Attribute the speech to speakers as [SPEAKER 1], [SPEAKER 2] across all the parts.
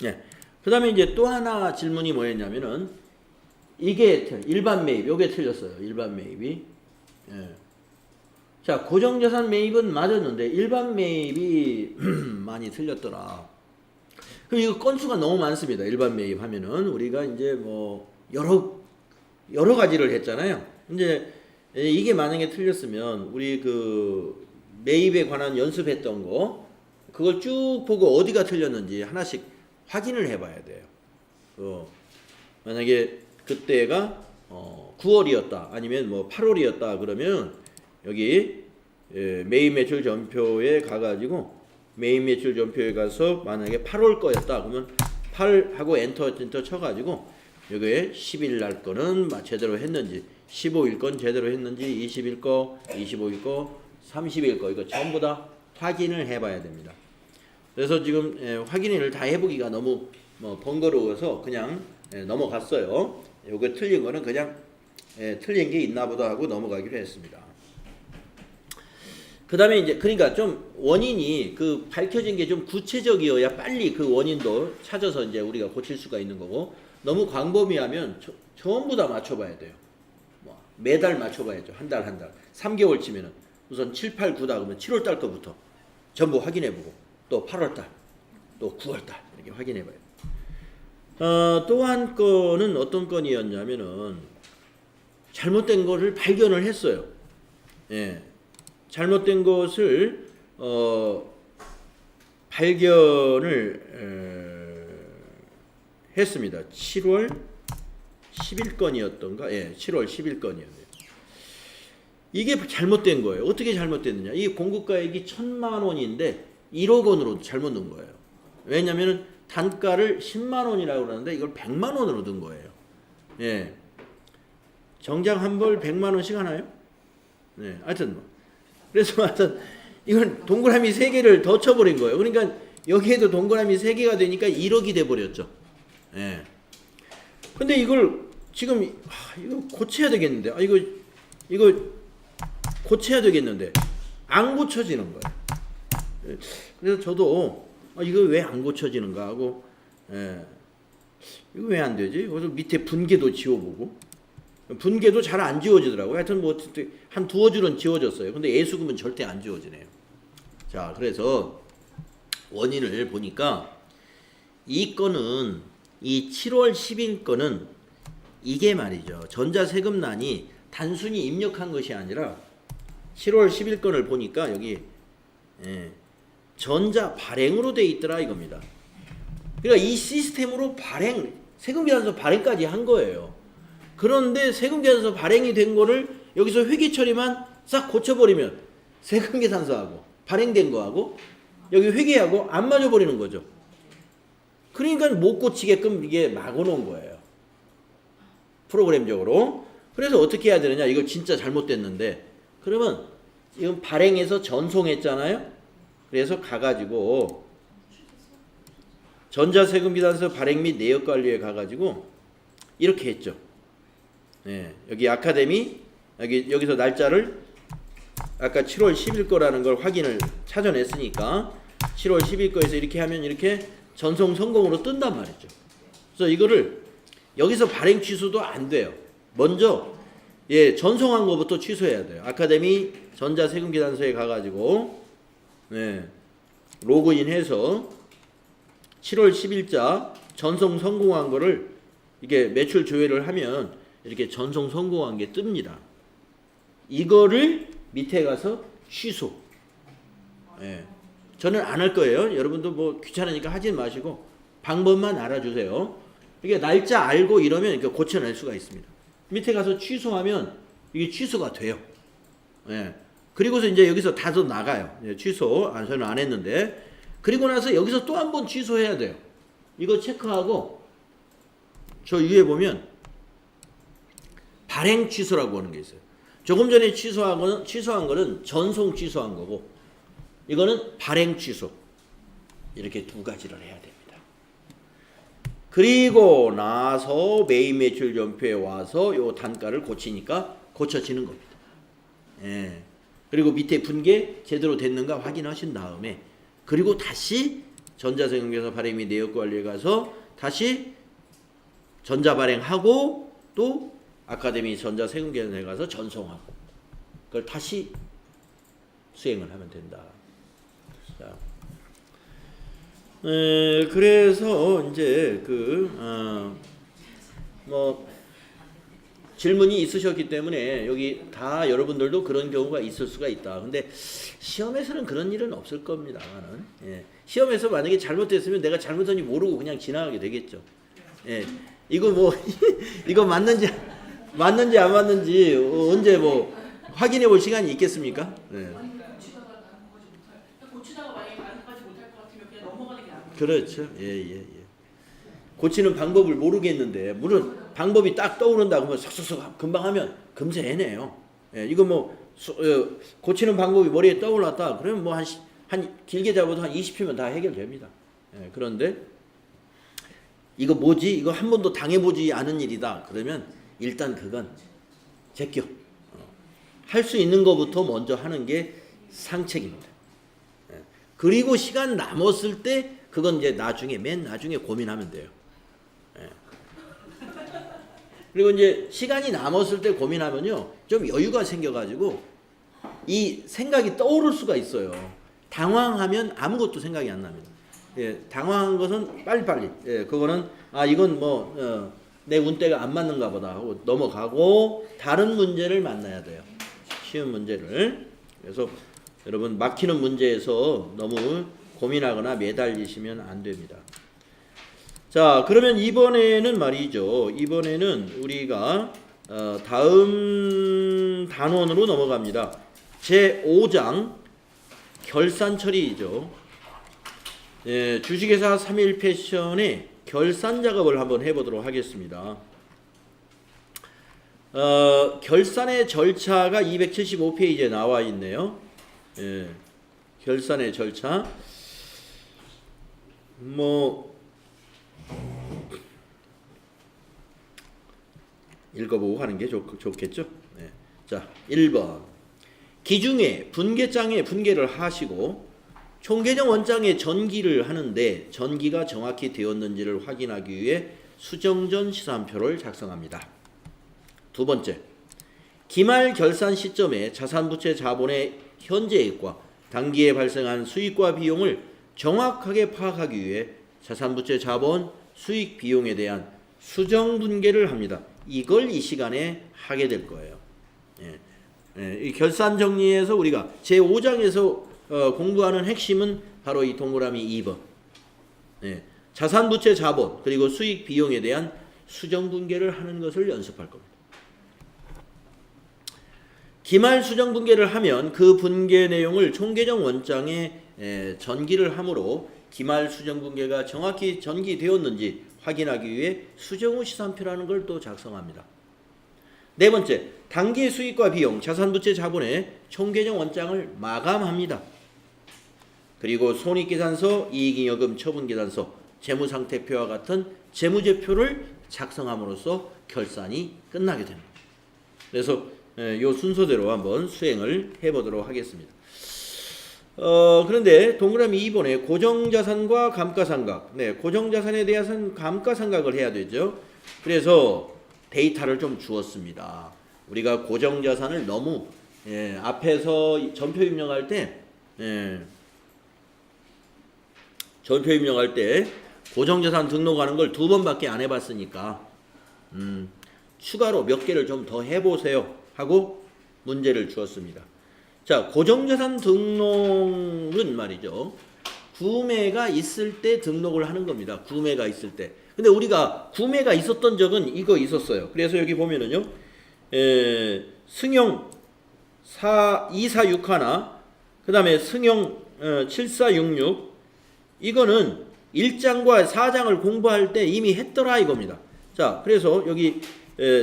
[SPEAKER 1] 예. 그 다음에 이제 또 하나 질문이 뭐였냐면은, 이게 일반 매입, 요게 틀렸어요. 일반 매입이. 예. 자, 고정자산 매입은 맞았는데, 일반 매입이 많이 틀렸더라. 그럼 이거 건수가 너무 많습니다. 일반 매입 하면은. 우리가 이제 뭐, 여러 가지를 했잖아요. 이제, 이게 만약에 틀렸으면, 우리 그, 매입에 관한 연습했던 거, 그걸 쭉 보고 어디가 틀렸는지 하나씩 확인을 해봐야 돼요. 만약에 그때가 9월이었다 아니면 뭐 8월이었다 그러면 여기 매입 매출 전표에 가가지고 매입 매출 전표에 가서 만약에 8월 거였다 그러면 8하고 엔터 쳐가지고 여기에 10일 날 거는 제대로 했는지 15일 건 제대로 했는지 20일 거 25일 거 30일 거 이거 전부 다 확인을 해봐야 됩니다. 그래서 지금 확인을 다 해보기가 너무 번거로워서 그냥 넘어갔어요. 요거 틀린 거는 그냥 틀린 게 있나 보다 하고 넘어가기로 했습니다. 그 다음에 이제 그러니까 좀 원인이 그 밝혀진 게 좀 구체적이어야 빨리 그 원인도 찾아서 이제 우리가 고칠 수가 있는 거고, 너무 광범위하면 전부 다 맞춰봐야 돼요. 뭐 매달 맞춰봐야죠. 한 달 3개월 치면은 우선 7, 8, 9다 그러면 7월 달 거부터 전부 확인해보고 또 8월 달, 또 9월 달 이렇게 확인해봐요. 또 한 건은 어떤 건이었냐면은 잘못된 거를 발견을 했어요. 예, 잘못된 것을 발견을 했습니다. 7월 10일 건이었던가? 예, 7월 10일 건이었네요. 이게 잘못된 거예요. 어떻게 잘못됐느냐? 이 공급가액이 1,000만 원인데 1억 원으로 잘못 넣은 거예요. 왜냐면은 단가를 10만 원이라고 그러는데 이걸 100만 원으로 넣은 거예요. 예. 정장 한 벌 100만 원씩 하나요? 네. 하여튼 뭐. 그래서 하여튼 이건 동그라미 3개를 더 쳐버린 거예요. 그러니까 여기에도 동그라미 3개가 되니까 1억이 돼버렸죠. 예. 근데 이걸 지금 이거 고쳐야 되겠는데. 이거 고쳐야 되겠는데 안 고쳐지는 거예요. 그래서 저도 이거 왜 안 고쳐지는가 하고, 이거 왜 안 되지? 그래서 밑에 분계도 지워보고, 분계도 잘 안 지워지더라고요. 하여튼 뭐 한 두어 줄은 지워졌어요. 근데 예수금은 절대 안 지워지네요. 자, 그래서 원인을 보니까 이 건은 이 7월 10일 건은 이게 말이죠. 전자세금란이 단순히 입력한 것이 아니라 7월 10일 건을 보니까 여기 전자 발행으로 돼 있더라 이겁니다. 그러니까 이 시스템으로 세금계산서 발행까지 한 거예요. 그런데 세금계산서 발행이 된 거를 여기서 회계 처리만 싹 고쳐버리면 세금계산서하고 발행된 거하고 여기 회계하고 안 맞아버리는 거죠. 그러니까 못 고치게끔 이게 막아놓은 거예요. 프로그램적으로. 그래서 어떻게 해야 되느냐. 이거 진짜 잘못됐는데 그러면 이건 발행해서 전송했잖아요. 그래서 가가지고 전자세금계산서 발행 및 내역관리에 가가지고 이렇게 했죠. 네, 여기 아카데미 여기서 날짜를 아까 7월 10일 거라는 걸 확인을 찾아냈으니까 7월 10일 거에서 이렇게 하면 이렇게 전송 성공으로 뜬단 말이죠. 그래서 이거를 여기서 발행 취소도 안 돼요. 먼저 전송한 거부터 취소해야 돼요. 아카데미 전자세금계산서에 가가지고 로그인해서 7월 10일자 전송 성공한 거를 이게 매출 조회를 하면 이렇게 전송 성공한 게 뜹니다. 이거를 밑에 가서 취소. 저는 안 할 거예요. 여러분도 뭐 귀찮으니까 하지 마시고 방법만 알아주세요. 이게 날짜 알고 이러면 이렇게 고쳐낼 수가 있습니다. 밑에 가서 취소하면 이게 취소가 돼요. 그리고서 이제 여기서 다시 나가요. 취소. 저는 안 했는데. 그리고 나서 여기서 또 한 번 취소해야 돼요. 이거 체크하고 저 위에 보면 발행 취소라고 하는 게 있어요. 조금 전에 취소한 거는 전송 취소한 거고 이거는 발행 취소. 이렇게 두 가지를 해야 됩니다. 그리고 나서 매입 매출 전표에 와서 요 단가를 고치니까 고쳐지는 겁니다. 그리고 밑에 분계 제대로 됐는가 확인하신 다음에 그리고 다시 전자세금계에서 발행이 내역관리에 가서 다시 전자발행하고 또 아카데미 전자세금계산에 가서 전송하고 그걸 다시 수행을 하면 된다. 자, 그래서 이제 뭐 질문이 있으셨기 때문에 여기 다 여러분들도 그런 경우가 있을 수가 있다. 근데 시험에서는 그런 일은 없을 겁니다만은 예. 시험에서 만약에 잘못됐으면 내가 잘못한지 모르고 그냥 지나가게 되겠죠. 예. 이거 뭐 이거 맞는지 안 맞는지 언제 뭐 확인해 볼 시간이 있겠습니까? 예.
[SPEAKER 2] 고치다가 만약에 만족하지 못할 것 같으면 그냥 넘어가는 게 나아요.
[SPEAKER 1] 그렇죠. 예. 고치는 방법을 모르겠는데 물론 방법이 딱 떠오른다 그러면 석석석 금방 하면 금세 해내요. 예, 이거 뭐 고치는 방법이 머리에 떠올랐다 그러면 뭐 한 길게 잡아도 한 20표면 다 해결됩니다. 예, 그런데 이거 뭐지? 이거 한 번도 당해보지 않은 일이다. 그러면 일단 그건 제껴. 할 수 있는 것부터 먼저 하는 게 상책입니다. 예, 그리고 시간 남았을 때 그건 이제 맨 나중에 고민하면 돼요. 그리고 이제 시간이 남았을 때 고민하면요 좀 여유가 생겨가지고 이 생각이 떠오를 수가 있어요. 당황하면 아무것도 생각이 안 납니다. 예, 당황한 것은 빨리빨리. 예, 그거는 이건 뭐 내 운대가 안 맞는가 보다 하고 넘어가고 다른 문제를 만나야 돼요. 쉬운 문제를. 그래서 여러분 막히는 문제에서 너무 고민하거나 매달리시면 안 됩니다. 자, 그러면 이번에는 말이죠. 이번에는 우리가 다음 단원으로 넘어갑니다. 제5장 결산 처리죠. 예, 주식회사 3일 패션의 결산 작업을 한번 해보도록 하겠습니다. 결산의 절차가 275페이지에 나와 있네요. 예, 결산의 절차. 뭐 읽어보고 하는 게 좋겠죠. 네. 자, 1번 기중에 분계장에 분계를 하시고 총계정 원장에 전기를 하는데 전기가 정확히 되었는지를 확인하기 위해 수정전 시산표를 작성합니다. 두 번째, 기말 결산 시점에 자산부채 자본의 현재액과 당기에 발생한 수익과 비용을 정확하게 파악하기 위해 자산부채 자본 수익 비용에 대한 수정 분계를 합니다. 이걸 이 시간에 하게 될 거예요. 이 결산 정리에서 우리가 제5장에서 공부하는 핵심은 바로 이 동그라미 2번. 자산부채 자본 그리고 수익 비용에 대한 수정 분계를 하는 것을 연습할 겁니다. 기말 수정 분계를 하면 그 분계 내용을 총계정 원장에 전기를 함으로 기말 수정 분계가 정확히 전기되었는지 확인하기 위해 수정 후 시산표라는 걸 또 작성합니다. 네 번째, 당기 수익과 비용, 자산부채 자본의 총계정 원장을 마감합니다. 그리고 손익계산서, 이익잉여금 처분계산서, 재무상태표와 같은 재무제표를 작성함으로써 결산이 끝나게 됩니다. 그래서 이 순서대로 한번 수행을 해보도록 하겠습니다. 그런데 동그라미 2번에 고정자산과 감가상각. 고정자산에 대해서는 감가상각을 해야 되죠. 그래서 데이터를 좀 주었습니다. 우리가 고정자산을 너무 앞에서 전표 입력할 때 고정자산 등록하는 걸 2번밖에 안 해봤으니까 추가로 몇 개를 좀 더 해보세요 하고 문제를 주었습니다. 자, 고정자산 등록은 말이죠. 구매가 있을 때 등록을 하는 겁니다. 구매가 있을 때. 근데 우리가 구매가 있었던 적은 이거 있었어요. 그래서 여기 보면은요. 승용 2461, 그 다음에 승용 7466, 이거는 1장과 4장을 공부할 때 이미 했더라 이겁니다. 자, 그래서 여기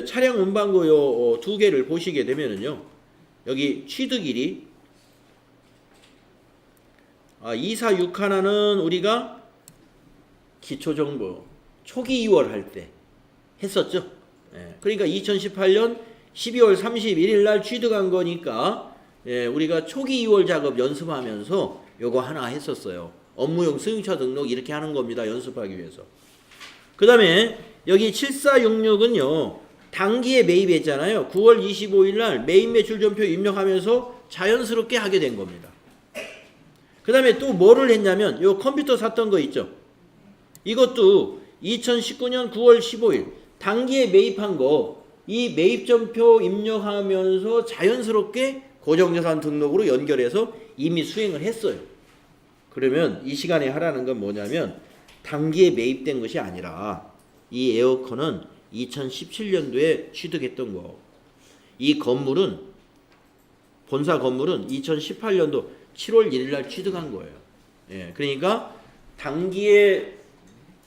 [SPEAKER 1] 차량 운반고 요 두 개를 보시게 되면은요. 여기 취득일이 2461는 우리가 기초정보 초기 2월 할 때 했었죠. 그러니까 2018년 12월 31일 날 취득한 거니까 우리가 초기 2월 작업 연습하면서 요거 하나 했었어요. 업무용 승용차 등록 이렇게 하는 겁니다. 연습하기 위해서. 그 다음에 여기 7466은요. 단기에 매입했잖아요. 9월 25일 날 매입 매출 전표 입력하면서 자연스럽게 하게 된 겁니다. 그 다음에 또 뭐를 했냐면 요 컴퓨터 샀던 거 있죠. 이것도 2019년 9월 15일 단기에 매입한 거 이 매입 전표 입력하면서 자연스럽게 고정자산 등록으로 연결해서 이미 수행을 했어요. 그러면 이 시간에 하라는 건 뭐냐면 단기에 매입된 것이 아니라 이 에어컨은 2017년도에 취득했던 거. 이 건물은 본사 건물은 2018년도 7월 1일 날 취득한 거예요. 예, 그러니까 단기에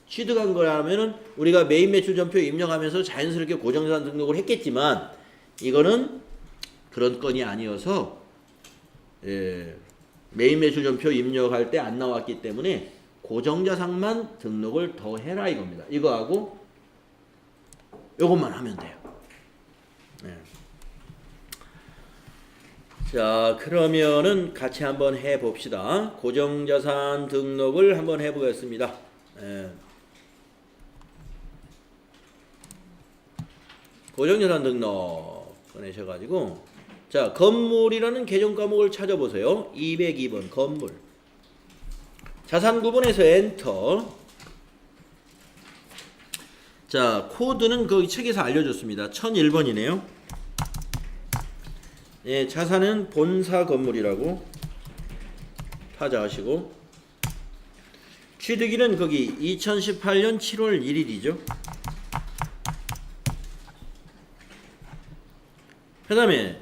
[SPEAKER 1] 취득한 거라면은 우리가 매입 매출 전표 입력하면서 자연스럽게 고정자산 등록을 했겠지만 이거는 그런 건이 아니어서 매입 매출 전표 입력할 때 안 나왔기 때문에 고정자산만 등록을 더 해라 이겁니다. 이거하고 요것만 하면 돼요. 네. 자, 그러면은 같이 한번 해봅시다. 고정자산 등록을 한번 해보겠습니다. 고정자산 등록 꺼내셔가지고 자, 건물이라는 계정 과목을 찾아보세요. 202번 건물. 자산 구분에서 엔터. 자, 코드는 거기 책에서 알려줬습니다. 1001번이네요. 예, 자산은 본사 건물이라고 타자하시고 취득일은 거기 2018년 7월 1일이죠. 그 다음에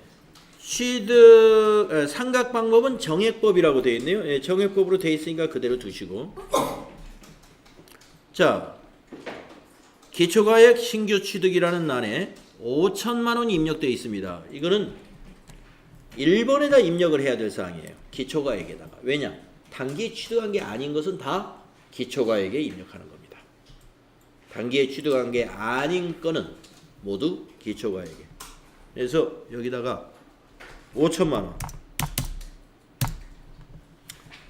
[SPEAKER 1] 취득 상각 방법은 정액법이라고 되어 있네요. 예, 정액법으로 되어 있으니까 그대로 두시고 자, 기초가액 신규 취득이라는 난에 5천만 원이 입력되어 있습니다. 이거는 1번에다 입력을 해야 될 사항이에요. 기초가액에다가. 왜냐? 단기에 취득한 게 아닌 것은 다 기초가액에 입력하는 겁니다. 단기에 취득한 게 아닌 거는 모두 기초가액에. 그래서 여기다가 5천만 원.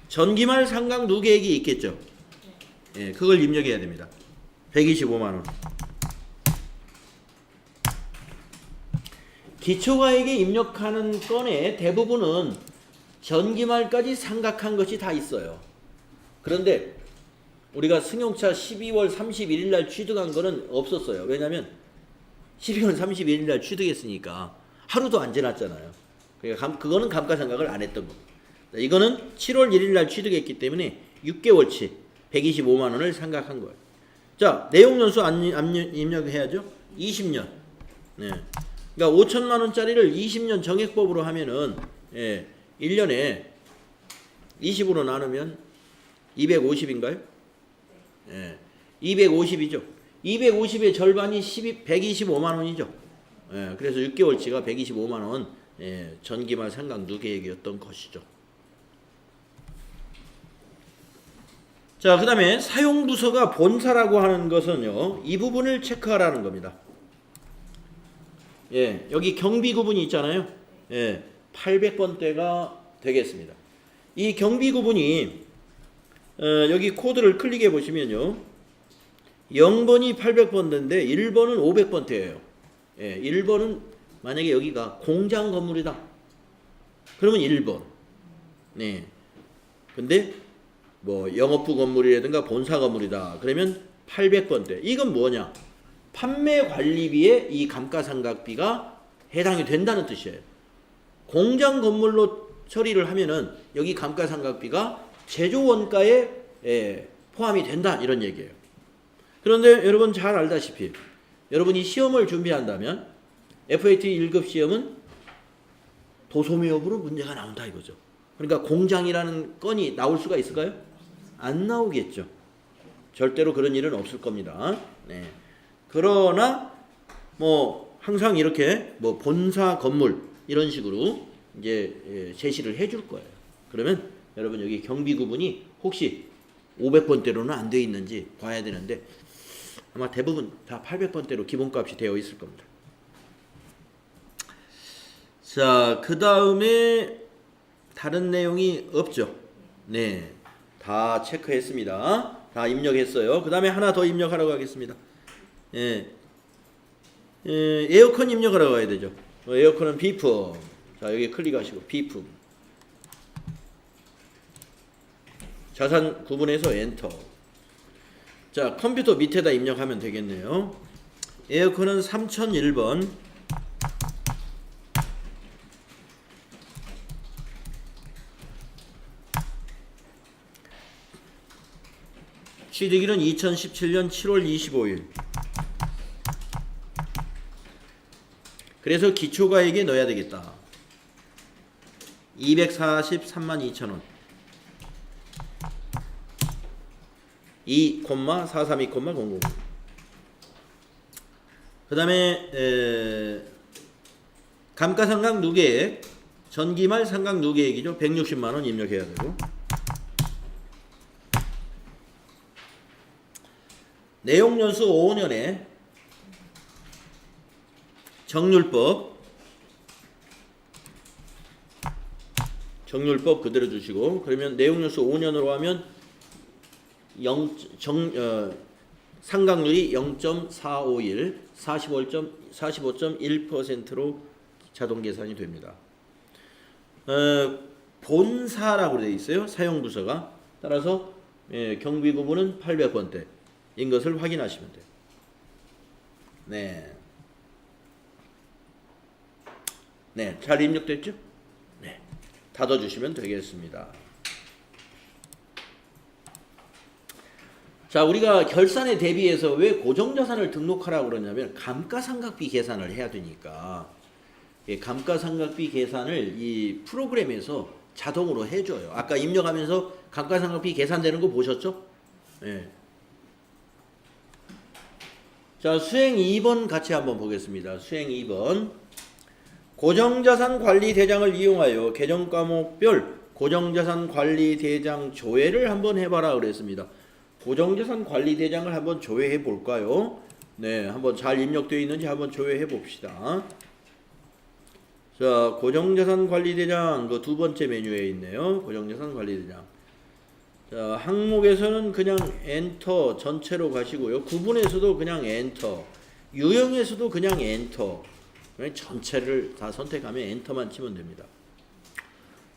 [SPEAKER 1] 전기말 상각 누계액이 있겠죠. 예, 그걸 입력해야 됩니다. 125만 원. 기초가액에 입력하는 건의 대부분은 전기말까지 상각한 것이 다 있어요. 그런데 우리가 승용차 12월 31일 날 취득한 거는 없었어요. 왜냐하면 12월 31일 날 취득했으니까 하루도 안 지났잖아요. 그러니까 그거는 감가상각을 안 했던 겁니다. 이거는 7월 1일 날 취득했기 때문에 6개월치 125만 원을 상각한 거예요. 자, 내용연수 입력해야죠. 20년. 네. 그러니까 5천만 원짜리를 20년 정액법으로 하면은 1년에 20으로 나누면 250인가요? 250이죠. 250의 절반이 125만 원이죠. 그래서 6개월치가 125만 원 전기말 상각 누계액이었던 것이죠. 자, 그 다음에 사용부서가 본사라고 하는 것은요, 이 부분을 체크하라는 겁니다. 예, 여기 경비 구분이 있잖아요. 예, 800번대가 되겠습니다. 이 경비 구분이 여기 코드를 클릭해 보시면요, 0번이 800번대인데 1번은 500번대예요. 예, 1번은 만약에 여기가 공장 건물이다. 그러면 1번. 네. 근데 뭐 영업부 건물이라든가 본사 건물이다. 그러면 800번대. 이건 뭐냐? 판매 관리비에 이 감가상각비가 해당이 된다는 뜻이에요. 공장 건물로 처리를 하면은 여기 감가상각비가 제조 원가에 포함이 된다 이런 얘기예요. 그런데 여러분 잘 알다시피 여러분이 시험을 준비한다면 FAT 1급 시험은 도소매 여부로 문제가 나온다 이거죠. 그러니까 공장이라는 건이 나올 수가 있을까요? 안 나오겠죠. 절대로 그런 일은 없을 겁니다. 네. 그러나 뭐 항상 이렇게 뭐 본사 건물 이런 식으로 이제 제시를 해줄 거예요. 그러면 여러분 여기 경비 구분이 혹시 500번대로는 안 되어 있는지 봐야 되는데 아마 대부분 다 800번대로 기본값이 되어 있을 겁니다. 자, 그 다음에 다른 내용이 없죠. 네, 다 체크했습니다. 다 입력했어요. 그 다음에 하나 더 입력하라고 하겠습니다. 예. 에어컨 입력하라고 해야 되죠. 에어컨은 비품. 자, 여기 클릭하시고 비품. 자산 구분해서 엔터. 자, 컴퓨터 밑에다 입력하면 되겠네요. 에어컨은 3001번. 취득일은 2017년 7월 25일. 그래서 기초가액에 넣어야 되겠다. 243만 2천원. 2,432,00. 그 다음에 감가상각 누계액, 전기말 상각 누계액이죠. 160만원 입력해야 되고, 내용연수 5년에 정률법 그대로 주시고, 그러면 내용연수 5년으로 하면 상각률이 0.451, 45.1%로 자동 계산이 됩니다. 본사라고 되어 있어요. 사용부서가. 따라서 경비 부분은 800번대 인 것을 확인하시면 돼요. 네. 네, 잘 입력됐죠? 네. 닫아주시면 되겠습니다. 자, 우리가 결산에 대비해서 왜 고정자산을 등록하라고 그러냐면 감가상각비 계산을 해야 되니까, 감가상각비 계산을 이 프로그램에서 자동으로 해줘요. 아까 입력하면서 감가상각비 계산되는 거 보셨죠? 네. 자, 수행 2번 같이 한번 보겠습니다. 수행 2번. 고정자산 관리 대장을 이용하여 계정 과목별 고정자산 관리 대장 조회를 한번 해봐라 그랬습니다. 고정자산 관리 대장을 한번 조회해 볼까요? 네, 한번 잘 입력되어 있는지 한번 조회해 봅시다. 자, 고정자산 관리 대장 그 두 번째 메뉴에 있네요. 고정자산 관리 대장. 자, 항목에서는 그냥 엔터 전체로 가시고요. 구분에서도 그냥 엔터, 유형에서도 그냥 엔터, 전체를 다 선택하면 엔터만 치면 됩니다.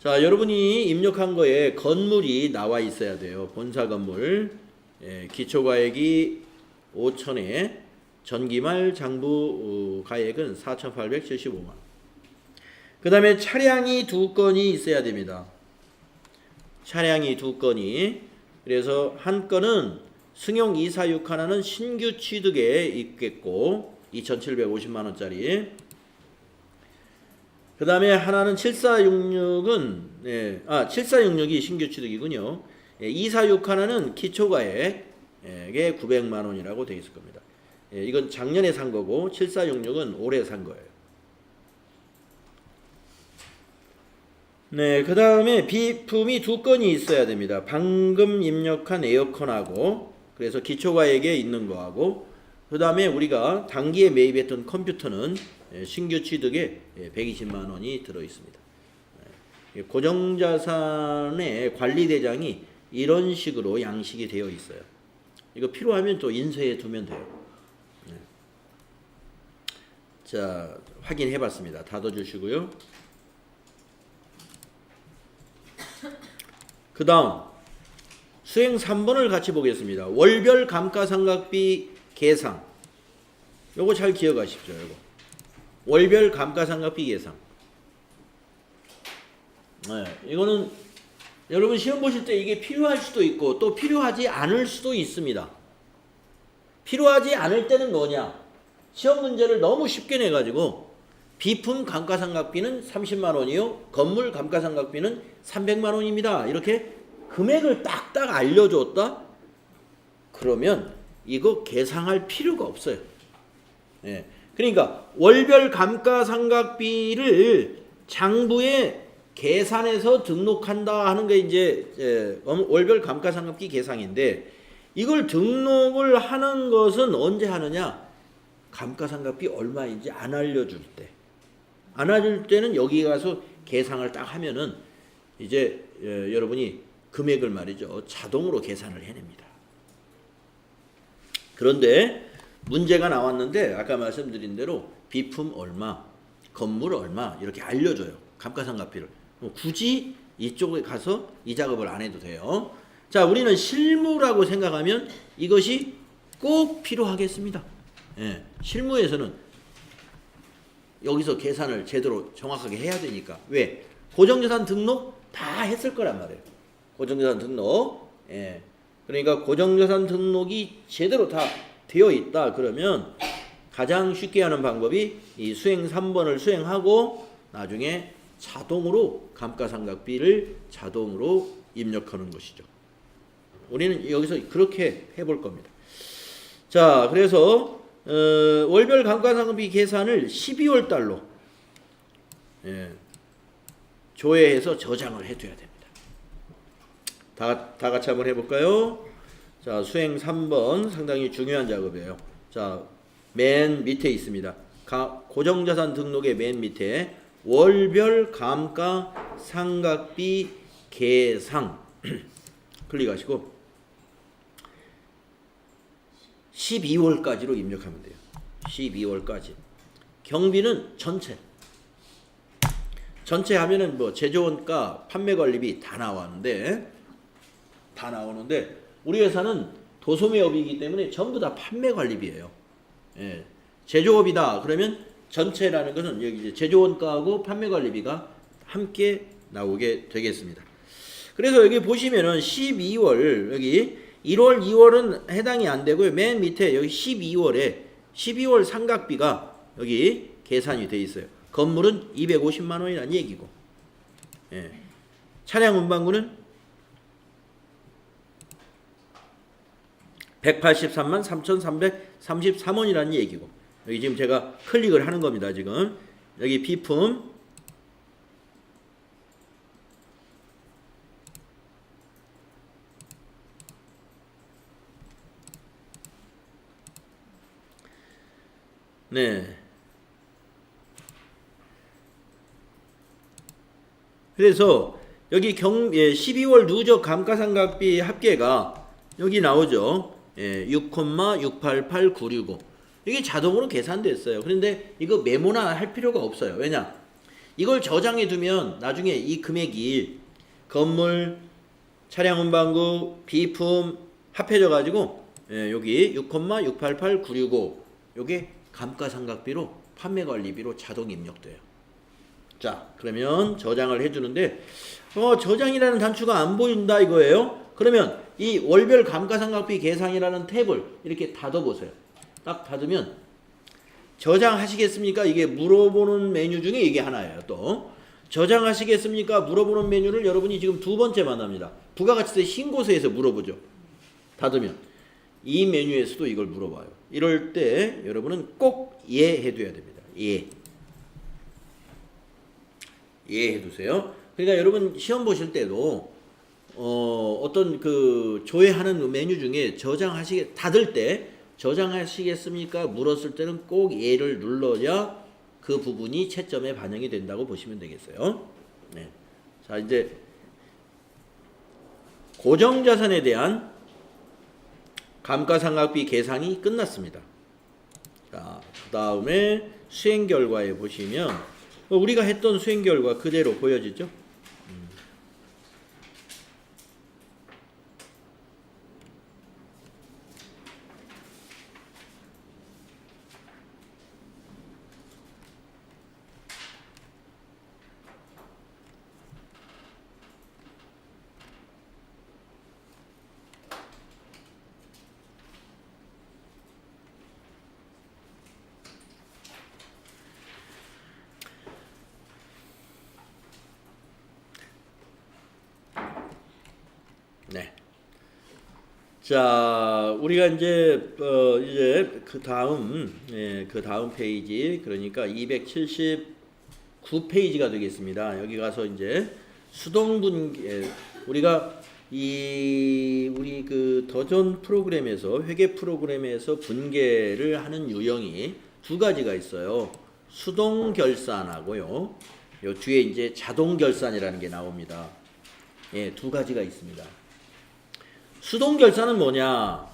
[SPEAKER 1] 자, 여러분이 입력한 거에 건물이 나와 있어야 돼요. 본사 건물. 기초가액이 5천에 전기말 장부 가액은 4,875만. 그 다음에 차량이 2건이 있어야 됩니다. 차량이 2건이. 그래서 한 건은 승용 246 하나는 신규 취득에 있겠고 2,750만원짜리. 그 다음에 하나는 7466은 7466이 신규 취득이군요. 246 하나는 기초가액에 900만원이라고 되어 있을 겁니다. 이건 작년에 산 거고 7466은 올해 산 거예요. 네, 그 다음에 비품이 2건이 있어야 됩니다. 방금 입력한 에어컨하고, 그래서 기초가액에 있는 거하고, 그 다음에 우리가 단기에 매입했던 컴퓨터는 신규 취득에 120만원이 들어 있습니다. 고정자산의 관리대장이 이런 식으로 양식이 되어 있어요. 이거 필요하면 또 인쇄해 두면 돼요. 자, 확인해 봤습니다. 닫아주시고요. 그 다음 수행 3번을 같이 보겠습니다. 월별 감가상각비 계상. 요거 잘 기억하십시오. 요거 월별 감가상각비 계상. 이거는 여러분 시험 보실 때 이게 필요할 수도 있고 또 필요하지 않을 수도 있습니다. 필요하지 않을 때는 뭐냐? 시험 문제를 너무 쉽게 내가지고 비품 감가상각비는 30만원이요, 건물 감가상각비는 300만원입니다. 이렇게 금액을 딱딱 알려줬다? 그러면 이거 계상할 필요가 없어요. 그러니까 월별 감가상각비를 장부에 계산해서 등록한다 하는 게 이제 월별 감가상각비 계상인데, 이걸 등록을 하는 것은 언제 하느냐? 감가상각비 얼마인지 안 알려줄 때. 안 알려줄 때는 여기 가서 계상을 딱 하면은 이제 여러분이 금액을 말이죠. 자동으로 계산을 해냅니다. 그런데 문제가 나왔는데 아까 말씀드린 대로 비품 얼마, 건물 얼마 이렇게 알려줘요. 감가상각비를. 굳이 이쪽에 가서 이 작업을 안 해도 돼요. 자, 우리는 실무라고 생각하면 이것이 꼭 필요하겠습니다. 예, 실무에서는 여기서 계산을 제대로 정확하게 해야 되니까. 왜? 고정자산 등록 다 했을 거란 말이에요. 고정자산 등록. 예. 그러니까 고정자산 등록이 제대로 다 되어 있다 그러면 가장 쉽게 하는 방법이 이 수행 3번을 수행하고 나중에 자동으로 감가상각비를 자동으로 입력하는 것이죠. 우리는 여기서 그렇게 해볼 겁니다. 자, 그래서 월별 감가상각비 계산을 12월 달로 조회해서 저장을 해둬야 됩니다. 다 같이 한번 해볼까요? 자, 수행 3번 상당히 중요한 작업이에요. 자, 맨 밑에 있습니다. 고정자산 등록의 맨 밑에 월별 감가상각비 계상 클릭하시고 12월까지로 입력하면 돼요. 12월까지. 경비는 전체 하면은 뭐 제조원가, 판매관리비 다 나오는데 우리 회사는 도소매업이기 때문에 전부 다 판매관리비예요. 예. 제조업이다 그러면 전체라는 것은 여기 이제 제조원가하고 판매관리비가 함께 나오게 되겠습니다. 그래서 여기 보시면은 12월 여기 1월, 2월은 해당이 안 되고요. 맨 밑에 여기 12월 상각비가 여기 계산이 돼 있어요. 건물은 250만 원이라는 얘기고, 예. 차량 운반구는 183만 3,333원이라는 얘기고, 여기 지금 제가 클릭을 하는 겁니다. 지금 여기 비품 네. 그래서 여기 12월 누적 감가상각비 합계가 여기 나오죠. 6,688965. 이게 자동으로 계산됐어요. 그런데 이거 메모나 할 필요가 없어요. 왜냐? 이걸 저장해 두면 나중에 이 금액이 건물, 차량 운반구, 비품 합해져 가지고 여기 6,688965 요게 감가상각비로 판매관리비로 자동 입력돼요. 자, 그러면 저장을 해주는데 저장이라는 단추가 안 보인다 이거예요. 그러면 이 월별 감가상각비 계산이라는 탭을 이렇게 닫아보세요. 딱 닫으면 저장하시겠습니까? 이게 물어보는 메뉴 중에 이게 하나예요. 또 저장하시겠습니까? 물어보는 메뉴를 여러분이 지금 두 번째 만납니다. 부가가치세 신고서에서 물어보죠. 닫으면 이 메뉴에서도 이걸 물어봐요. 이럴 때 여러분은 꼭 예해둬야 됩니다. 예해두세요. 그러니까 여러분 시험 보실 때도 어떤 그 조회하는 메뉴 중에 닫을 때 저장하시겠습니까? 물었을 때는 꼭 예를 눌러야 그 부분이 채점에 반영이 된다고 보시면 되겠어요. 네. 자, 이제 고정자산에 대한 감가상각비 계산이 끝났습니다. 자, 그 다음에 수행결과에 보시면 우리가 했던 수행결과 그대로 보여지죠? 네. 자, 우리가 이제 그 다음 페이지, 그러니까 279페이지가 되겠습니다. 여기 가서 이제 수동분계, 우리가 우리 그 더전 프로그램에서, 회계 프로그램에서 분계를 하는 유형이 두 가지가 있어요. 수동 결산하고요. 요 뒤에 이제 자동 결산이라는 게 나옵니다. 예, 두 가지가 있습니다. 수동결산은 뭐냐?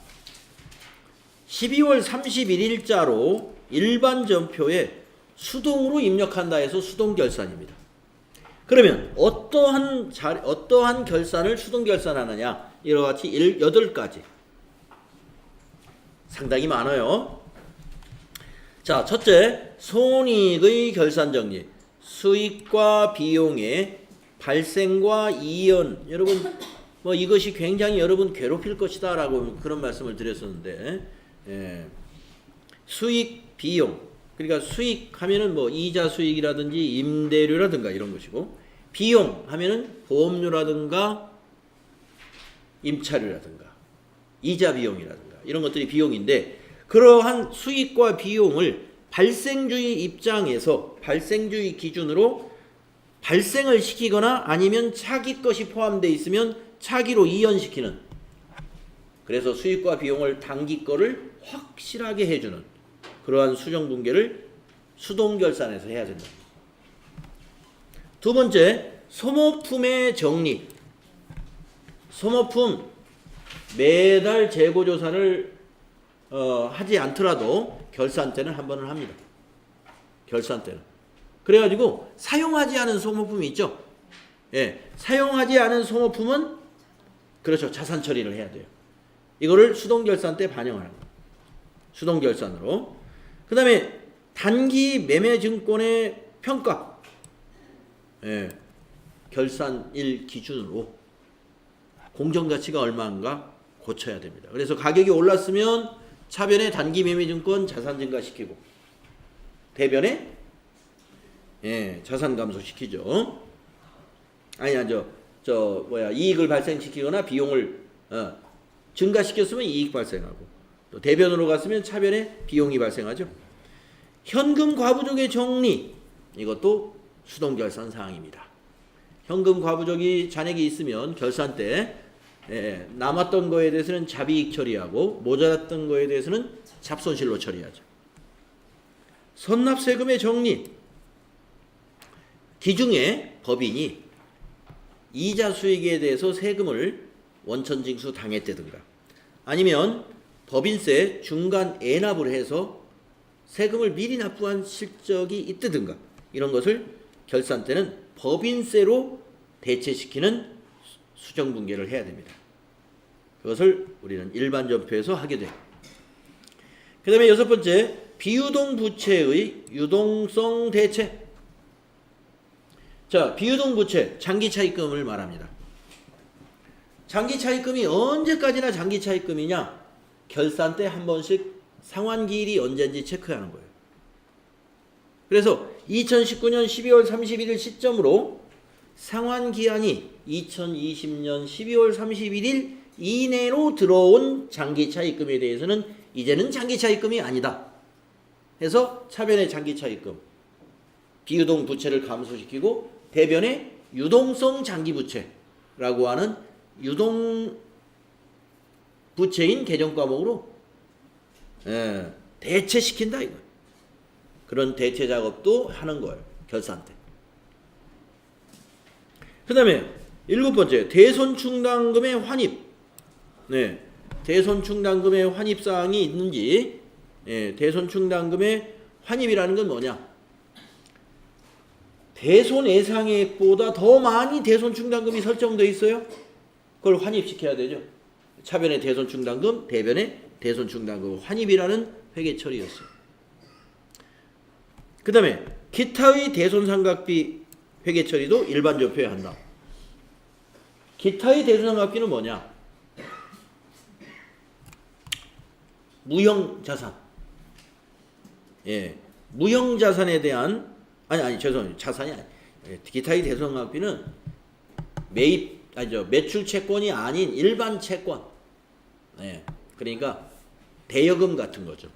[SPEAKER 1] 12월 31일자로 일반 전표에 수동으로 입력한다 해서 수동결산입니다. 그러면 어떠한 결산을 수동결산하느냐? 이와 같이 8가지. 상당히 많아요. 자, 첫째, 손익의 결산정리. 수익과 비용의 발생과 이연. 여러분, 뭐 이것이 굉장히 여러분 괴롭힐 것이다 라고 그런 말씀을 드렸었는데, 예. 수익, 비용. 그러니까 수익 하면은 뭐 이자 수익이라든지 임대료라든가 이런 것이고, 비용 하면은 보험료라든가 임차료라든가 이자 비용이라든가 이런 것들이 비용인데, 그러한 수익과 비용을 발생주의 입장에서 발생주의 기준으로 발생을 시키거나 아니면 차기 것이 포함되어 있으면 차기로 이연시키는, 그래서 수익과 비용을 단기 거를 확실하게 해주는 그러한 수정분계를 수동결산에서 해야 된다. 두 번째, 소모품의 정리. 소모품 매달 재고조사를 하지 않더라도 결산 때는 한 번은 합니다. 결산 때는. 그래가지고 사용하지 않은 소모품이 있죠. 예, 사용하지 않은 소모품은 그렇죠. 자산 처리를 해야 돼요. 이거를 수동결산 때 반영하는 거예요. 수동결산으로. 그 다음에 단기 매매증권의 평가. 예, 결산일 기준으로 공정가치가 얼마인가 고쳐야 됩니다. 그래서 가격이 올랐으면 차변에 단기 매매증권 자산 증가시키고, 대변에 예, 자산 감소시키죠. 이익을 발생시키거나 비용을 증가시켰으면 이익 발생하고, 또 대변으로 갔으면 차변에 비용이 발생하죠. 현금 과부족의 정리, 이것도 수동결산 사항입니다. 현금 과부족이 잔액이 있으면 결산 때 남았던 거에 대해서는 잡이익 처리하고 모자랐던 거에 대해서는 잡손실로 처리하죠. 선납세금의 정리, 기중에 법인이 이자 수익에 대해서 세금을 원천징수 당했다든가 아니면 법인세 중간 애납을 해서 세금을 미리 납부한 실적이 있다든가 이런 것을 결산 때는 법인세로 대체시키는 수정분계를 해야 됩니다. 그것을 우리는 일반 전표에서 하게 돼요. 그 다음에 여섯 번째, 비유동 부채의 유동성 대체. 자, 비유동 부채, 장기차입금을 말합니다. 장기차입금이 언제까지나 장기차입금이냐? 결산 때 한 번씩 상환기일이 언제인지 체크하는 거예요. 그래서 2019년 12월 31일 시점으로 상환기한이 2020년 12월 31일 이내로 들어온 장기차입금에 대해서는 이제는 장기차입금이 아니다 해서 차변의 장기차입금, 비유동 부채를 감소시키고 대변의 유동성 장기부채라고 하는 유동 부채인 개정과목으로 대체시킨다 이거. 그런 대체 작업도 하는 거예요. 결산 때. 그 다음에 일곱 번째, 대손충당금의 환입. 네, 대손충당금의 환입사항이 있는지, 대손충당금의 환입이라는 건 뭐냐? 대손예상액보다 더 많이 대손충당금이 설정되어 있어요. 그걸 환입시켜야 되죠. 차변의 대손충당금, 대변의 대손충당금 환입이라는 회계처리였어요. 그 다음에 기타의 대손상각비 회계처리도 일반 전표에 한다. 기타의 대손상각비는 뭐냐? 무형자산. 예, 무형자산에 대한 죄송합니다. 자산이 아니. 기타의 대손상각비는 매출 채권이 아닌 일반 채권. 예, 그러니까 대여금 같은 거죠.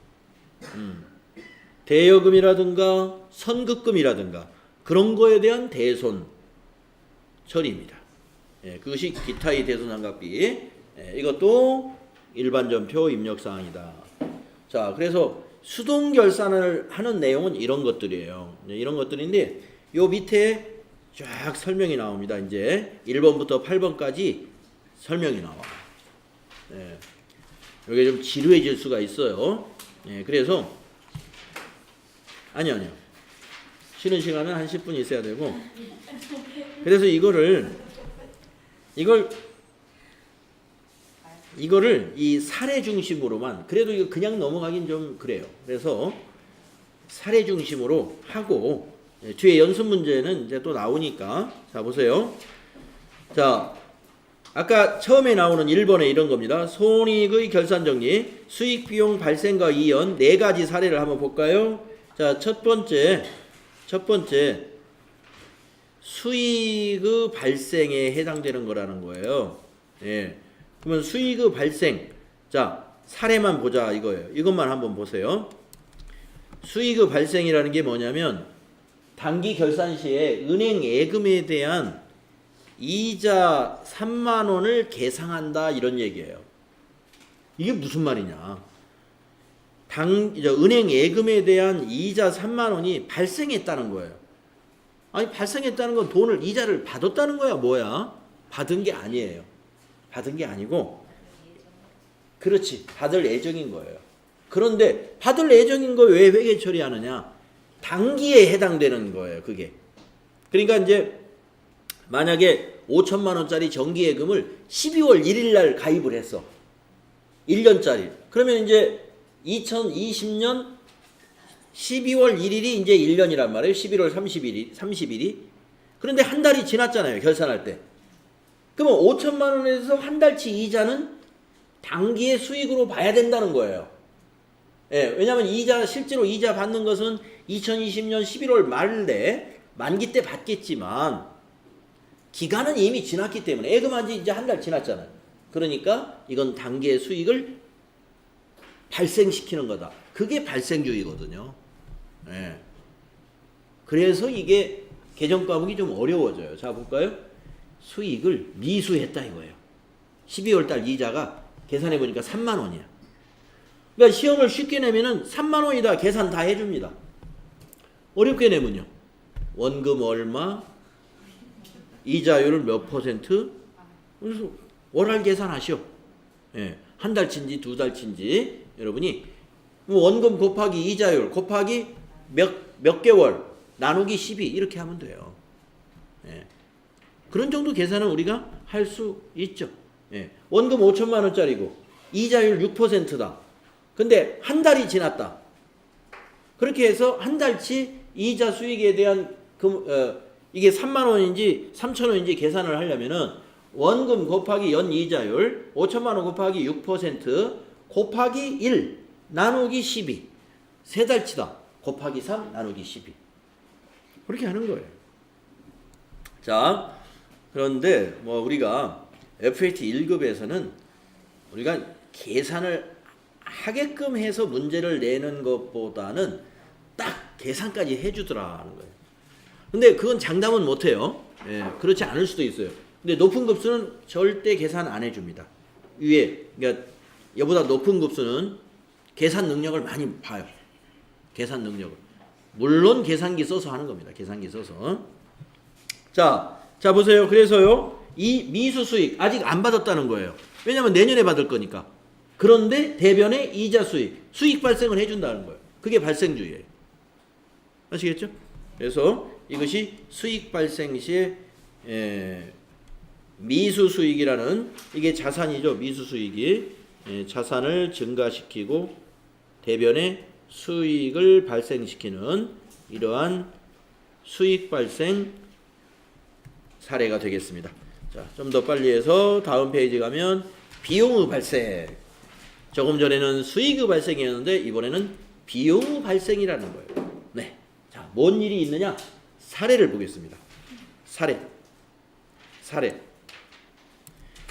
[SPEAKER 1] 대여금이라든가 선급금이라든가 그런 거에 대한 대손 처리입니다. 예, 그것이 기타의 대손상각비. 이것도 일반 전표 입력사항이다. 자, 그래서 수동결산을 하는 내용은 이런 것들이에요. 이런 것들인데 요 밑에 쫙 설명이 나옵니다. 이제 1번부터 8번까지 설명이 나와. 예. 이게 좀 지루해질 수가 있어요. 예, 그래서 아니요. 쉬는 시간은 한 10분 있어야 되고, 그래서 이거를 이 사례 중심으로만, 그래도 이거 그냥 넘어가긴 좀 그래요. 그래서 사례 중심으로 하고, 뒤에 연습 문제는 이제 또 나오니까. 자, 보세요. 자, 아까 처음에 나오는 1번에 이런 겁니다. 손익의 결산 정리, 수익 비용 발생과 이연 네 가지 사례를 한번 볼까요? 자, 첫 번째 수익의 발생에 해당되는 거라는 거예요. 예. 그러면 수익의 발생, 자, 사례만 보자 이거예요. 이것만 한번 보세요. 수익의 발생이라는 게 뭐냐면 단기 결산 시에 은행 예금에 대한 이자 3만 원을 계상한다 이런 얘기예요. 이게 무슨 말이냐? 은행 예금에 대한 이자 3만 원이 발생했다는 거예요. 아니 발생했다는 건 돈을 이자를 받았다는 거야 뭐야? 받은 게 아니에요. 받은 게 아니고 그렇지 받을 예정인 거예요. 그런데 받을 예정인 거 왜 회계 처리하느냐? 단기에 해당되는 거예요. 그게. 그러니까 이제 만약에 5천만 원짜리 정기예금을 12월 1일 날 가입을 했어. 1년짜리. 그러면 이제 2020년 12월 1일이 이제 1년이란 말이에요. 11월 30일이. 그런데 한 달이 지났잖아요. 결산할 때. 그러면 5천만 원에서 한 달치 이자는 단기의 수익으로 봐야 된다는 거예요. 예, 왜냐하면 실제로 이자 받는 것은 2020년 11월 말에 만기 때 받겠지만 기간은 이미 지났기 때문에 예금한 지 이제 한 달 지났잖아요. 그러니까 이건 단기의 수익을 발생시키는 거다. 그게 발생주의거든요. 예. 그래서 이게 계정 과목이 좀 어려워져요. 자, 볼까요? 수익을 미수했다 이거예요. 12월 달 이자가 계산해 보니까 3만 원이야. 그러니까 시험을 쉽게 내면은 3만 원이다 계산 다 해줍니다. 어렵게 내면요. 원금 얼마, 이자율 몇 %, 그래서 월할 계산하시오. 예, 한 달치인지 두 달치인지 여러분이 원금 곱하기 이자율 곱하기 몇 개월 나누기 12 이렇게 하면 돼요. 예, 그런 정도 계산은 우리가 할 수 있죠. 예, 원금 5천만 원짜리고 이자율 6%다. 근데 한 달이 지났다. 그렇게 해서 한 달치 이자 수익에 대한 이게 3만 원인지 3천 원인지 계산을 하려면은 원금 곱하기 연이자율 5천만 원 곱하기 6% 곱하기 1 나누기 12 세 달치다. 곱하기 3 나누기 12 그렇게 하는 거예요. 자, 그런데 뭐 우리가 FAT 1급에서는 우리가 계산을 하게끔 해서 문제를 내는 것보다는 딱 계산까지 해주더라는 거예요. 근데 그건 장담은 못해요. 예, 그렇지 않을 수도 있어요. 근데 높은 급수는 절대 계산 안 해줍니다. 그러니까 얘보다 높은 급수는 계산 능력을 많이 봐요. 계산 능력을. 물론 계산기 써서 하는 겁니다. 계산기 써서. 자 보세요. 그래서요. 이 미수 수익 아직 안 받았다는 거예요. 왜냐하면 내년에 받을 거니까. 그런데 대변에 이자 수익 발생을 해준다는 거예요. 그게 발생주의예요. 아시겠죠? 그래서 이것이 수익 발생 시에 미수 수익이라는 이게 자산이죠. 미수 수익이 자산을 증가시키고 대변에 수익을 발생시키는 이러한 수익 발생 사례가 되겠습니다. 자, 좀 더 빨리 해서 다음 페이지 가면 비용의 발생. 조금 전에는 수익의 발생이었는데 이번에는 비용의 발생이라는 거예요. 네. 자, 뭔 일이 있느냐? 사례를 보겠습니다. 사례.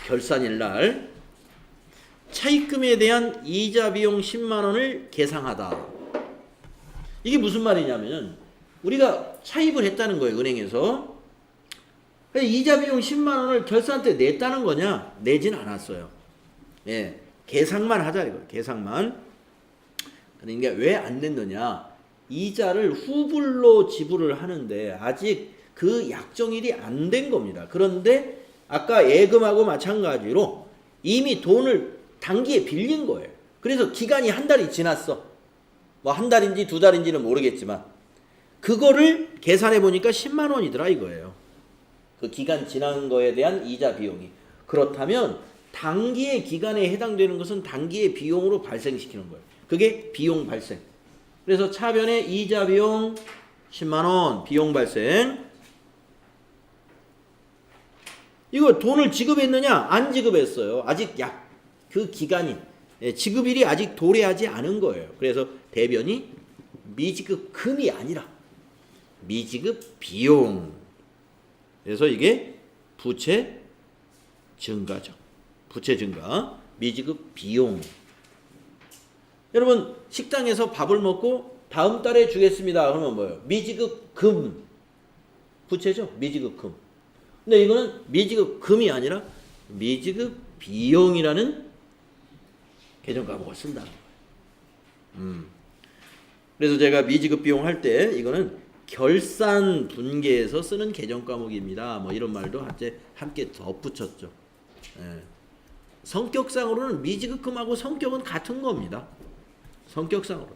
[SPEAKER 1] 결산일 날 차입금에 대한 이자 비용 10만 원을 계상하다. 이게 무슨 말이냐면 우리가 차입을 했다는 거예요. 은행에서. 이자 비용 10만 원을 결산 때 냈다는 거냐? 내진 않았어요. 예. 계상만 하자 이거. 계상만. 그러니까 왜 안 냈느냐? 이자를 후불로 지불을 하는데 아직 그 약정일이 안 된 겁니다. 그런데 아까 예금하고 마찬가지로 이미 돈을 단기에 빌린 거예요. 그래서 기간이 한 달이 지났어. 뭐 한 달인지 두 달인지는 모르겠지만 그거를 계산해 보니까 10만 원이더라 이거예요. 그 기간 지난 거에 대한 이자 비용이. 그렇다면 단기의 기간에 해당되는 것은 단기의 비용으로 발생시키는 거예요. 그게 비용 발생. 그래서 차변의 이자 비용 10만 원 비용 발생. 이거 돈을 지급했느냐? 안 지급했어요. 아직 그 기간이 지급일이 아직 도래하지 않은 거예요. 그래서 대변이 미지급 금이 아니라 미지급 비용. 그래서 이게 부채 증가죠. 부채 증가, 미지급 비용. 여러분 식당에서 밥을 먹고 다음 달에 주겠습니다. 그러면 뭐예요? 미지급 금. 부채죠. 미지급 금. 근데 이거는 미지급 금이 아니라 미지급 비용이라는 계정 과목을 쓴다는 거예요. 그래서 제가 미지급 비용 할 때 이거는 결산 분계에서 쓰는 계정 과목입니다. 뭐 이런 말도 함께 덧붙였죠. 예. 성격상으로는 미지급금하고 성격은 같은 겁니다. 성격상으로.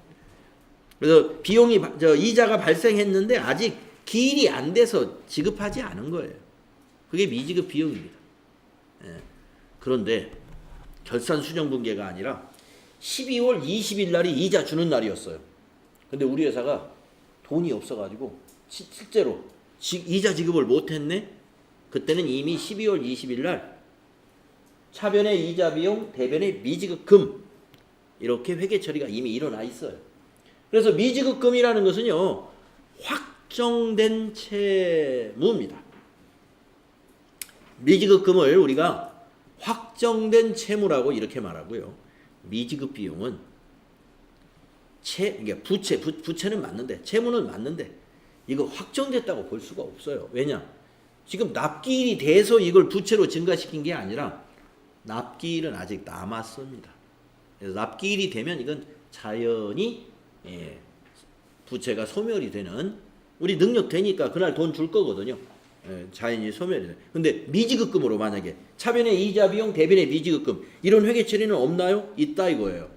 [SPEAKER 1] 그래서 비용이 이자가 발생했는데 아직 기일이 안 돼서 지급하지 않은 거예요. 그게 미지급 비용입니다. 예. 그런데 결산 수정 분계가 아니라 12월 20일 날이 이자 주는 날이었어요. 근데 우리 회사가 돈이 없어가지고 실제로 이자 지급을 못했네. 그때는 이미 12월 20일 날 차변의 이자 비용, 대변의 미지급 금 이렇게 회계 처리가 이미 일어나 있어요. 그래서 미지급 금이라는 것은요 확정된 채무입니다. 미지급 금을 우리가 확정된 채무라고 이렇게 말하고요. 미지급 비용은 이게 부채는 맞는데 채무는 맞는데 이거 확정됐다고 볼 수가 없어요. 왜냐? 지금 납기일이 돼서 이걸 부채로 증가시킨 게 아니라 납기일은 아직 남았습니다. 그래서 납기일이 되면 이건 자연히 부채가 소멸이 되는 우리 능력 되니까 그날 돈 줄 거거든요. 자연히 소멸이 돼. 근데 미지급금으로 만약에 차변의 이자 비용, 대변의 미지급금 이런 회계 처리는 없나요? 있다 이거예요.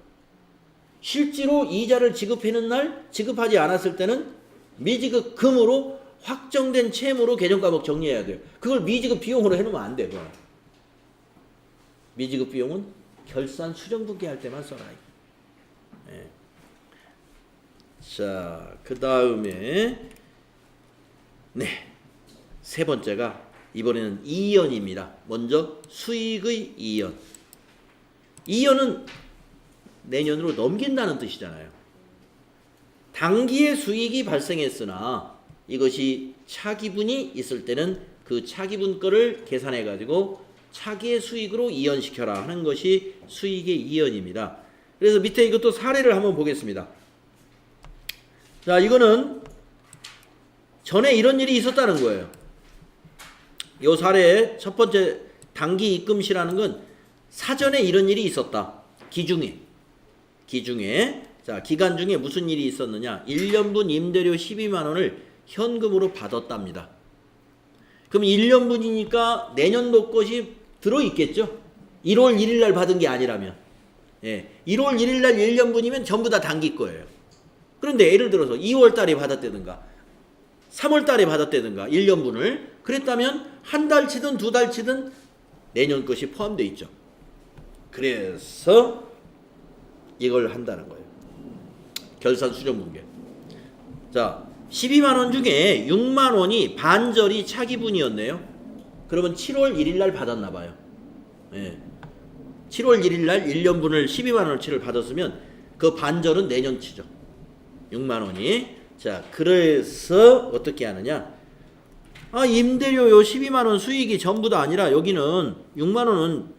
[SPEAKER 1] 실제로 이자를 지급하는 날 지급하지 않았을 때는 미지급금으로 확정된 채무로 계정 과목 정리해야 돼요. 그걸 미지급 비용으로 해놓으면 안 돼요. 미지급 비용은 결산 수정 분계할 때만 써라. 네. 자, 그 다음에 세 번째가 이번에는 이연입니다. 먼저 수익의 이연. 이연은 내년으로 넘긴다는 뜻이잖아요. 단기에 수익이 발생했으나 이것이 차기분이 있을 때는 그 차기분 거를 계산해 가지고 차기의 수익으로 이연시켜라 하는 것이 수익의 이연입니다. 그래서 밑에 이것도 사례를 한번 보겠습니다. 자, 이거는 전에 이런 일이 있었다는 거예요. 이 사례의 첫 번째 단기 입금시라는 건 사전에 이런 일이 있었다. 기중에 자, 기간 중에 무슨 일이 있었느냐? 1년분 임대료 12만 원을 현금으로 받았답니다. 그럼 1년분이니까 내년도 것이 들어있겠죠? 1월 1일 날 받은 게 아니라면. 1월 1일 날 1년분이면 전부 다 단기 거예요. 그런데 예를 들어서 2월 달에 받았다든가 3월 달에 받았다든가 1년분을 그랬다면 한 달 치든 두 달 치든 내년 것이 포함되어 있죠. 그래서 이걸 한다는 거예요. 결산 수정 분계. 자, 12만 원 중에 6만 원이 반절이 차기분이었네요. 그러면 7월 1일 날 받았나 봐요. 7월 1일 날 1년분을 12만 원어치를 받았으면 그 반절은 내년치죠. 6만 원이. 자, 그래서 어떻게 하느냐? 임대료요 12만 원 수익이 전부가 아니라 여기는 6만 원은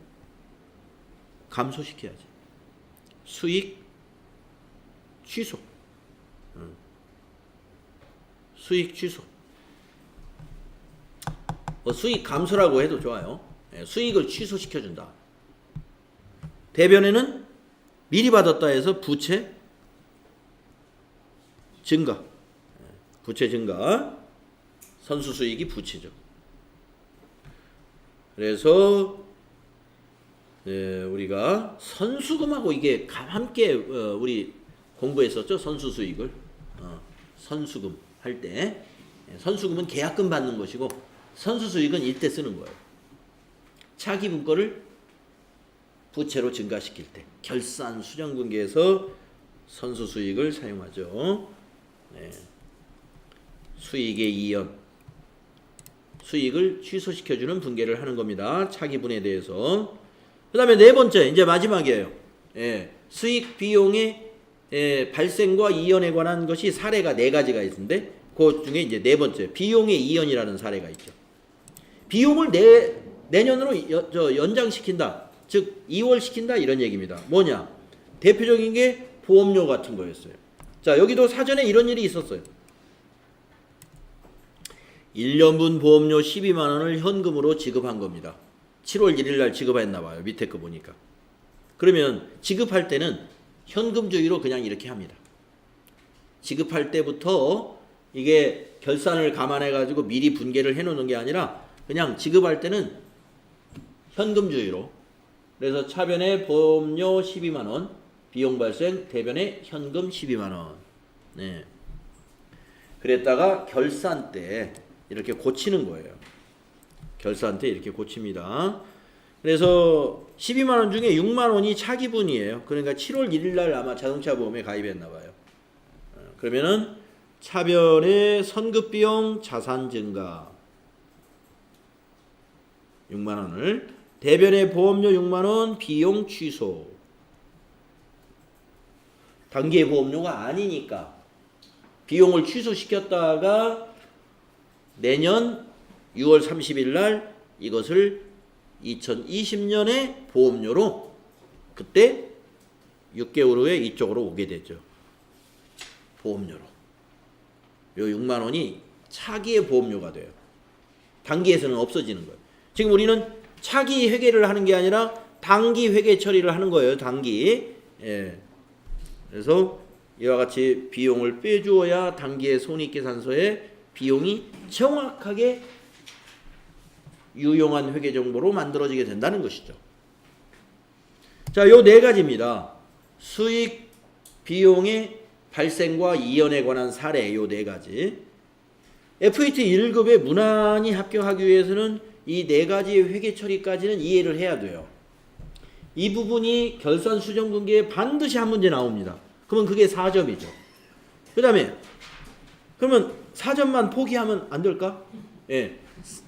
[SPEAKER 1] 감소시켜야지. 수익 취소. 수익 취소. 수익 감소라고 해도 좋아요. 수익을 취소시켜준다. 대변에는 미리 받았다 해서 부채 증가. 부채 증가. 선수 수익이 부채죠. 그래서 우리가 선수금하고 이게 함께 우리 공부했었죠. 선수 수익을 선수금 할 때 선수금은 계약금 받는 것이고 선수 수익은 이때 쓰는 거예요. 차기 분권을 부채로 증가시킬 때 결산 수령 분기에서 선수 수익을 사용하죠. 수익의 이연, 수익을 취소시켜주는 분계를 하는 겁니다. 차기분에 대해서. 그 다음에 네 번째, 이제 마지막이에요. 수익 비용의 발생과 이연에 관한 것이 사례가 네 가지가 있는데 그 중에 이제 네 번째, 비용의 이연이라는 사례가 있죠. 비용을 내년으로 연장시킨다. 즉 2월 시킨다 이런 얘기입니다. 뭐냐? 대표적인 게 보험료 같은 거였어요. 자, 여기도 사전에 이런 일이 있었어요. 1년분 보험료 12만 원을 현금으로 지급한 겁니다. 7월 1일 날 지급했나 봐요. 밑에 거 보니까. 그러면 지급할 때는 현금주의로 그냥 이렇게 합니다. 지급할 때부터 이게 결산을 감안해 가지고 미리 분계를 해 놓는 게 아니라 그냥 지급할 때는 현금주의로. 그래서 차변에 보험료 12만 원, 비용 발생 대변에 현금 12만 원. 네. 그랬다가 결산 때 이렇게 고치는 거예요. 결산 때 이렇게 고칩니다. 그래서 12만 원 중에 6만 원이 차기분이에요. 그러니까 7월 1일 날 아마 자동차 보험에 가입했나 봐요. 그러면은 차변의 선급 비용 자산 증가 6만 원을 대변의 보험료 6만 원 비용 취소. 단기 보험료가 아니니까 비용을 취소시켰다가 내년 6월 30일 날 이것을 2020년의 보험료로 그때 6개월 후에 이쪽으로 오게 되죠. 보험료로. 요 6만 원이 차기의 보험료가 돼요. 단기에서는 없어지는 거예요. 지금 우리는 차기 회계를 하는 게 아니라 단기 회계 처리를 하는 거예요. 단기. 그래서 이와 같이 비용을 빼주어야 단기의 손익계산서에 비용이 정확하게 유용한 회계 정보로 만들어지게 된다는 것이죠. 자, 요 네 가지입니다. 수익, 비용의 발생과 이연에 관한 사례 요 네 가지. FAT 1급에 무난히 합격하기 위해서는 이 네 가지 회계 처리까지는 이해를 해야 돼요. 이 부분이 결산 수정 분기에 반드시 한 문제 나옵니다. 그러면 그게 4점이죠. 그 다음에 그러면 4점만 포기하면 안 될까?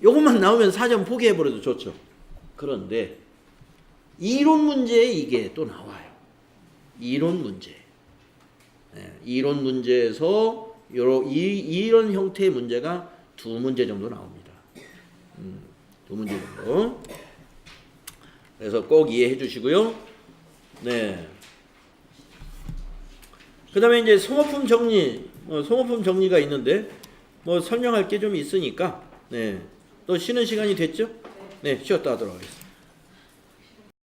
[SPEAKER 1] 요것만 나오면 4점 포기해버려도 좋죠. 그런데 이론 문제에 이게 또 나와요. 이론 문제. 이론 문제에서 이런 형태의 문제가 두 문제 정도 나옵니다. 두 문제 정도. 그래서 꼭 이해해 주시고요. 네. 그 다음에 이제 소모품 정리, 소모품 정리가 있는데, 설명할 게 좀 있으니까, 또 쉬는 시간이 됐죠? 네, 쉬었다 하도록 하겠습니다.